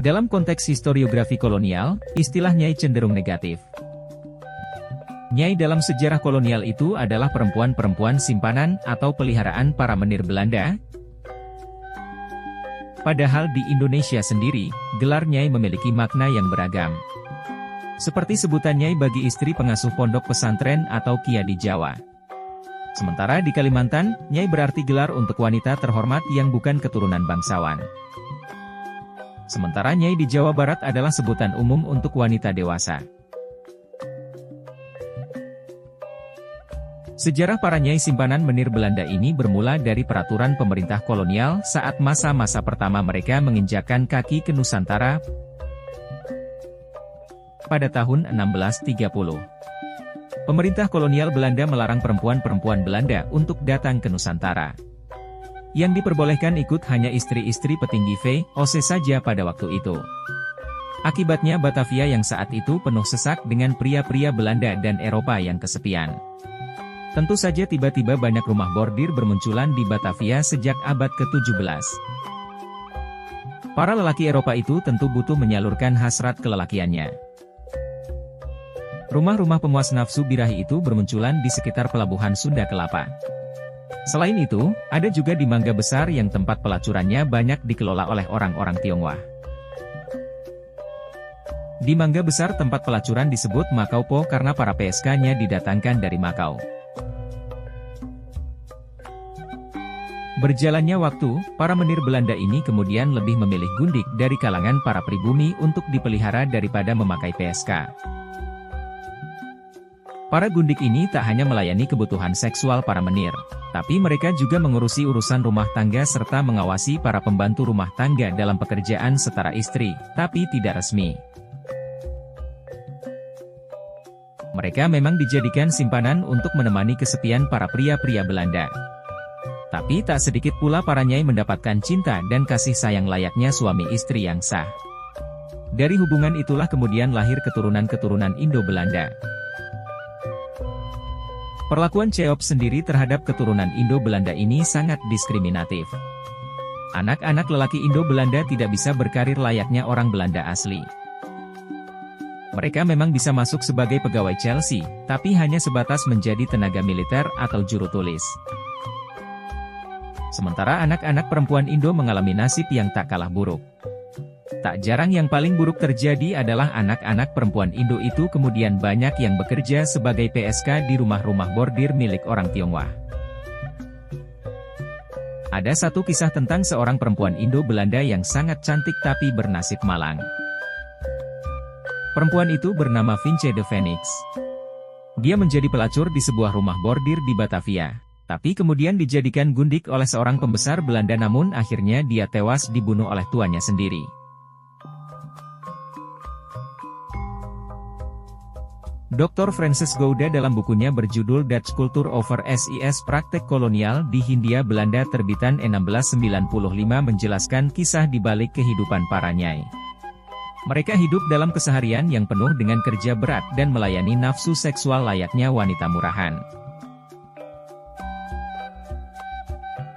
Dalam konteks historiografi kolonial, istilah Nyai cenderung negatif. Nyai dalam sejarah kolonial itu adalah perempuan-perempuan simpanan atau peliharaan para menir Belanda. Padahal di Indonesia sendiri, gelar Nyai memiliki makna yang beragam. Seperti sebutan Nyai bagi istri pengasuh pondok pesantren atau Kia di Jawa. Sementara di Kalimantan, Nyai berarti gelar untuk wanita terhormat yang bukan keturunan bangsawan. Sementara Nyai di Jawa Barat adalah sebutan umum untuk wanita dewasa. Sejarah para Nyai simpanan menir Belanda ini bermula dari peraturan pemerintah kolonial saat masa-masa pertama mereka menginjakkan kaki ke Nusantara pada tahun 1630. Pemerintah kolonial Belanda melarang perempuan-perempuan Belanda untuk datang ke Nusantara. Yang diperbolehkan ikut hanya istri-istri petinggi VOC saja pada waktu itu. Akibatnya Batavia yang saat itu penuh sesak dengan pria-pria Belanda dan Eropa yang kesepian. Tentu saja tiba-tiba banyak rumah bordir bermunculan di Batavia sejak abad ke-17. Para lelaki Eropa itu tentu butuh menyalurkan hasrat kelelakiannya. Rumah-rumah pemuas nafsu birahi itu bermunculan di sekitar pelabuhan Sunda Kelapa. Selain itu, ada juga di Mangga Besar yang tempat pelacurannya banyak dikelola oleh orang-orang Tionghoa. Di Mangga Besar tempat pelacuran disebut Makaupo karena para PSK-nya didatangkan dari Makau. Berjalannya waktu, para menir Belanda ini kemudian lebih memilih gundik dari kalangan para pribumi untuk dipelihara daripada memakai PSK. Para gundik ini tak hanya melayani kebutuhan seksual para menir, tapi mereka juga mengurusi urusan rumah tangga serta mengawasi para pembantu rumah tangga dalam pekerjaan setara istri, tapi tidak resmi. Mereka memang dijadikan simpanan untuk menemani kesepian para pria-pria Belanda. Tapi tak sedikit pula para nyai mendapatkan cinta dan kasih sayang layaknya suami istri yang sah. Dari hubungan itulah kemudian lahir keturunan-keturunan Indo-Belanda. Perlakuan Cheops sendiri terhadap keturunan Indo-Belanda ini sangat diskriminatif. Anak-anak lelaki Indo-Belanda tidak bisa berkarir layaknya orang Belanda asli. Mereka memang bisa masuk sebagai pegawai Chelsea, tapi hanya sebatas menjadi tenaga militer atau juru tulis. Sementara anak-anak perempuan Indo mengalami nasib yang tak kalah buruk. Tak jarang yang paling buruk terjadi adalah anak-anak perempuan Indo itu kemudian banyak yang bekerja sebagai PSK di rumah-rumah bordir milik orang Tionghoa. Ada satu kisah tentang seorang perempuan Indo-Belanda yang sangat cantik tapi bernasib malang. Perempuan itu bernama Vince de Phoenix. Dia menjadi pelacur di sebuah rumah bordir di Batavia, tapi kemudian dijadikan gundik oleh seorang pembesar Belanda namun akhirnya dia tewas dibunuh oleh tuannya sendiri. Dr. Francis Gouda dalam bukunya berjudul Dutch Culture over SIS Praktek Kolonial di Hindia Belanda terbitan 1695 menjelaskan kisah di balik kehidupan para nyai. Mereka hidup dalam keseharian yang penuh dengan kerja berat dan melayani nafsu seksual layaknya wanita murahan.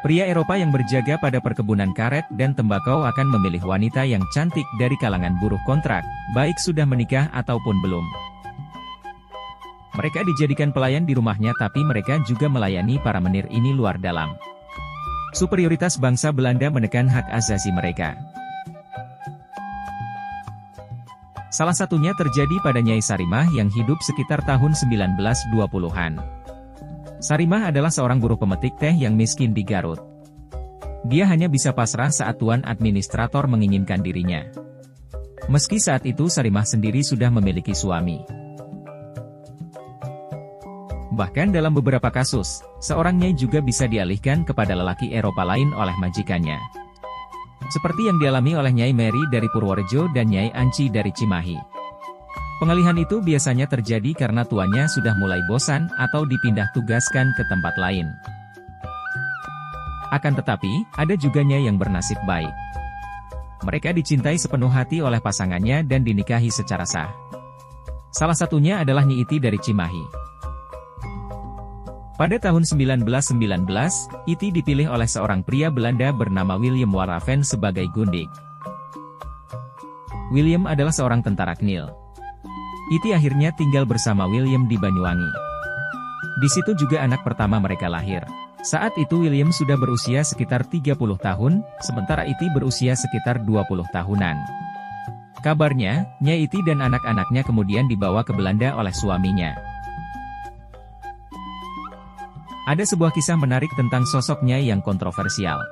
Pria Eropa yang berjaga pada perkebunan karet dan tembakau akan memilih wanita yang cantik dari kalangan buruh kontrak, baik sudah menikah ataupun belum. Mereka dijadikan pelayan di rumahnya tapi mereka juga melayani para menir ini luar dalam. Superioritas bangsa Belanda menekan hak asasi mereka. Salah satunya terjadi pada Nyai Sarimah yang hidup sekitar tahun 1920-an. Sarimah adalah seorang buruh pemetik teh yang miskin di Garut. Dia hanya bisa pasrah saat tuan administrator menginginkan dirinya. Meski saat itu Sarimah sendiri sudah memiliki suami. Bahkan dalam beberapa kasus, seorang nyai juga bisa dialihkan kepada lelaki Eropa lain oleh majikannya. Seperti yang dialami oleh Nyai Mary dari Purworejo dan Nyai Anci dari Cimahi. Pengalihan itu biasanya terjadi karena tuannya sudah mulai bosan atau dipindah tugaskan ke tempat lain. Akan tetapi, ada juga nyai yang bernasib baik. Mereka dicintai sepenuh hati oleh pasangannya dan dinikahi secara sah. Salah satunya adalah Nyi Iti dari Cimahi. Pada tahun 1919, Iti dipilih oleh seorang pria Belanda bernama William Waraven sebagai gundik. William adalah seorang tentara Knil. Iti akhirnya tinggal bersama William di Banyuwangi. Di situ juga anak pertama mereka lahir. Saat itu William sudah berusia sekitar 30 tahun, sementara Iti berusia sekitar 20 tahunan. Kabarnya, Nyai Iti dan anak-anaknya kemudian dibawa ke Belanda oleh suaminya. Ada sebuah kisah menarik tentang sosok Nyai yang kontroversial.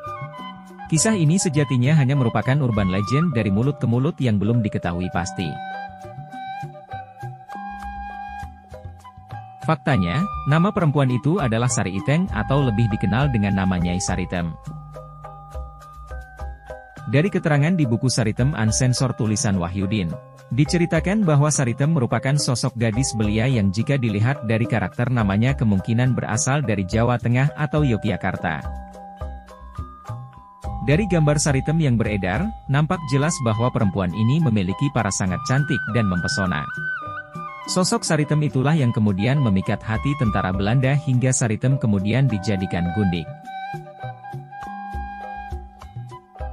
Kisah ini sejatinya hanya merupakan urban legend dari mulut ke mulut yang belum diketahui pasti. Faktanya, nama perempuan itu adalah Sari Iteng atau lebih dikenal dengan nama Nyai Saritem. Dari keterangan di buku Saritem Unsensor tulisan Wahyudin, diceritakan bahwa Saritem merupakan sosok gadis belia yang jika dilihat dari karakter namanya kemungkinan berasal dari Jawa Tengah atau Yogyakarta. Dari gambar Saritem yang beredar, nampak jelas bahwa perempuan ini memiliki paras sangat cantik dan mempesona. Sosok Saritem itulah yang kemudian memikat hati tentara Belanda hingga Saritem kemudian dijadikan gundik.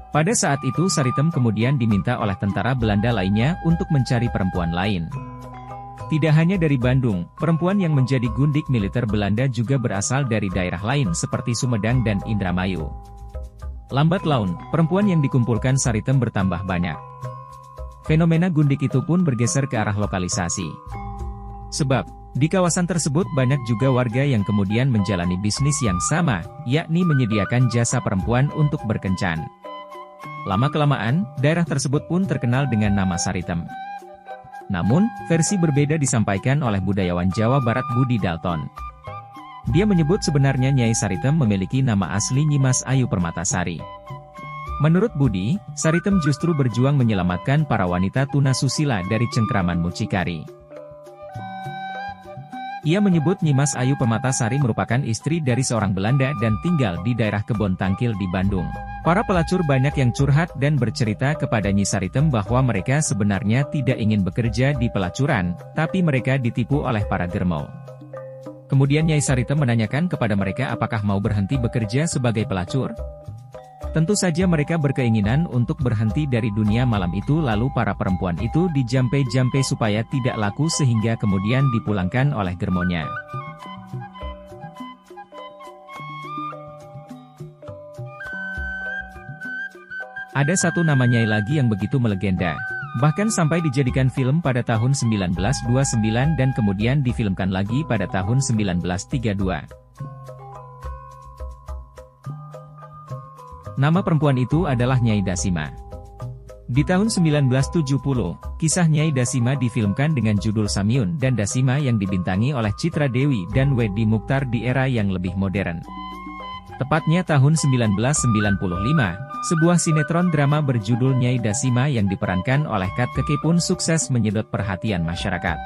Pada saat itu Saritem kemudian diminta oleh tentara Belanda lainnya untuk mencari perempuan lain. Tidak hanya dari Bandung, perempuan yang menjadi gundik militer Belanda juga berasal dari daerah lain seperti Sumedang dan Indramayu. Lambat laun, perempuan yang dikumpulkan Saritem bertambah banyak. Fenomena gundik itu pun bergeser ke arah lokalisasi. Sebab, di kawasan tersebut banyak juga warga yang kemudian menjalani bisnis yang sama, yakni menyediakan jasa perempuan untuk berkencan. Lama-kelamaan, daerah tersebut pun terkenal dengan nama Saritem. Namun, versi berbeda disampaikan oleh budayawan Jawa Barat Budi Dalton. Dia menyebut sebenarnya Nyai Saritem memiliki nama asli Nyimas Ayu Permatasari. Menurut Budi, Saritem justru berjuang menyelamatkan para wanita tunasusila dari cengkraman mucikari. Ia menyebut Nyimas Ayu Permatasari merupakan istri dari seorang Belanda dan tinggal di daerah Kebon Tangkil di Bandung. Para pelacur banyak yang curhat dan bercerita kepada Nyi Saritem bahwa mereka sebenarnya tidak ingin bekerja di pelacuran, tapi mereka ditipu oleh para germo. Kemudian Nyai Saritem menanyakan kepada mereka apakah mau berhenti bekerja sebagai pelacur. Tentu saja mereka berkeinginan untuk berhenti dari dunia malam itu, lalu para perempuan itu dijampe-jampe supaya tidak laku sehingga kemudian dipulangkan oleh germonya. Ada satu nama Nyai lagi yang begitu melegenda, bahkan sampai dijadikan film pada tahun 1929 dan kemudian difilmkan lagi pada tahun 1932. Nama perempuan itu adalah Nyai Dasima. Di tahun 1970, kisah Nyai Dasima difilmkan dengan judul Samyun dan Dasima yang dibintangi oleh Citra Dewi dan Wedi Mukhtar di era yang lebih modern. Tepatnya tahun 1995, sebuah sinetron drama berjudul Nyai Dasima yang diperankan oleh Kat Keke pun sukses menyedot perhatian masyarakat.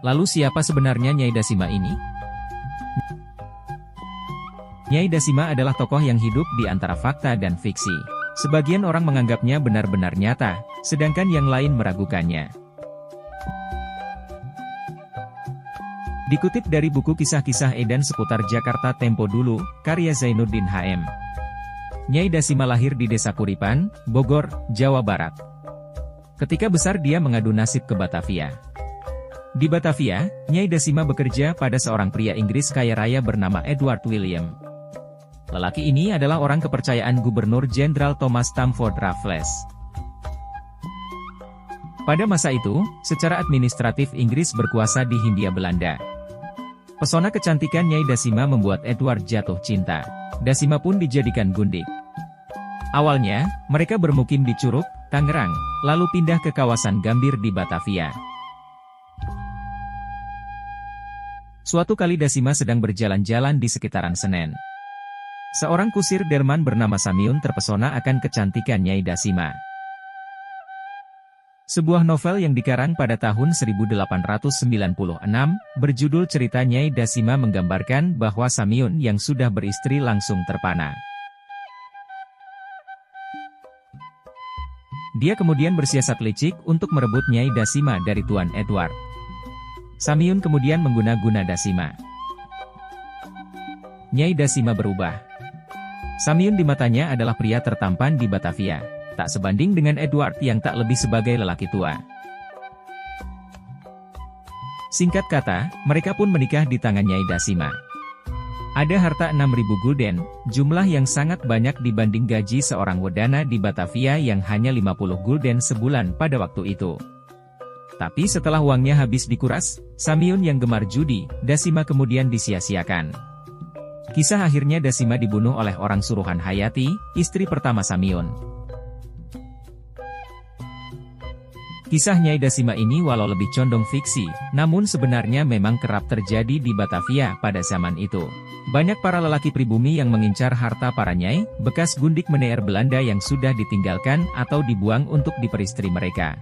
Lalu siapa sebenarnya Nyai Dasima ini? Nyai Dasima adalah tokoh yang hidup di antara fakta dan fiksi. Sebagian orang menganggapnya benar-benar nyata, sedangkan yang lain meragukannya. Dikutip dari buku Kisah-Kisah Edan Seputar Jakarta Tempo Dulu, karya Zainuddin HM. Nyai Dasima lahir di Desa Kuripan, Bogor, Jawa Barat. Ketika besar dia mengadu nasib ke Batavia. Di Batavia, Nyai Dasima bekerja pada seorang pria Inggris kaya raya bernama Edward William. Lelaki ini adalah orang kepercayaan Gubernur Jenderal Thomas Stamford Raffles. Pada masa itu, secara administratif Inggris berkuasa di Hindia Belanda. Pesona kecantikan Nyai Dasima membuat Edward jatuh cinta. Dasima pun dijadikan gundik. Awalnya, mereka bermukim di Curug, Tangerang, lalu pindah ke kawasan Gambir di Batavia. Suatu kali Dasima sedang berjalan-jalan di sekitaran Senen. Seorang kusir Derman bernama Samiun terpesona akan kecantikan Nyai Dasima. Sebuah novel yang dikarang pada tahun 1896, berjudul Cerita Nyai Dasima menggambarkan bahwa Samiun yang sudah beristri langsung terpana. Dia kemudian bersiasat licik untuk merebut Nyai Dasima dari Tuan Edward. Samiun kemudian mengguna-guna Dasima. Nyai Dasima berubah. Samiun di matanya adalah pria tertampan di Batavia, tak sebanding dengan Edward yang tak lebih sebagai lelaki tua. Singkat kata, mereka pun menikah di tangan Nyai Dasima. Ada harta 6.000 gulden, jumlah yang sangat banyak dibanding gaji seorang wedana di Batavia yang hanya 50 gulden sebulan pada waktu itu. Tapi setelah uangnya habis dikuras, Samiun yang gemar judi, Dasima kemudian disia-siakan. Kisah akhirnya Dasima dibunuh oleh orang suruhan Hayati, istri pertama Samiun. Kisah Nyai Dasima ini walau lebih condong fiksi, namun sebenarnya memang kerap terjadi di Batavia pada zaman itu. Banyak para lelaki pribumi yang mengincar harta para nyai, bekas gundik meneer Belanda yang sudah ditinggalkan atau dibuang untuk diperistri mereka.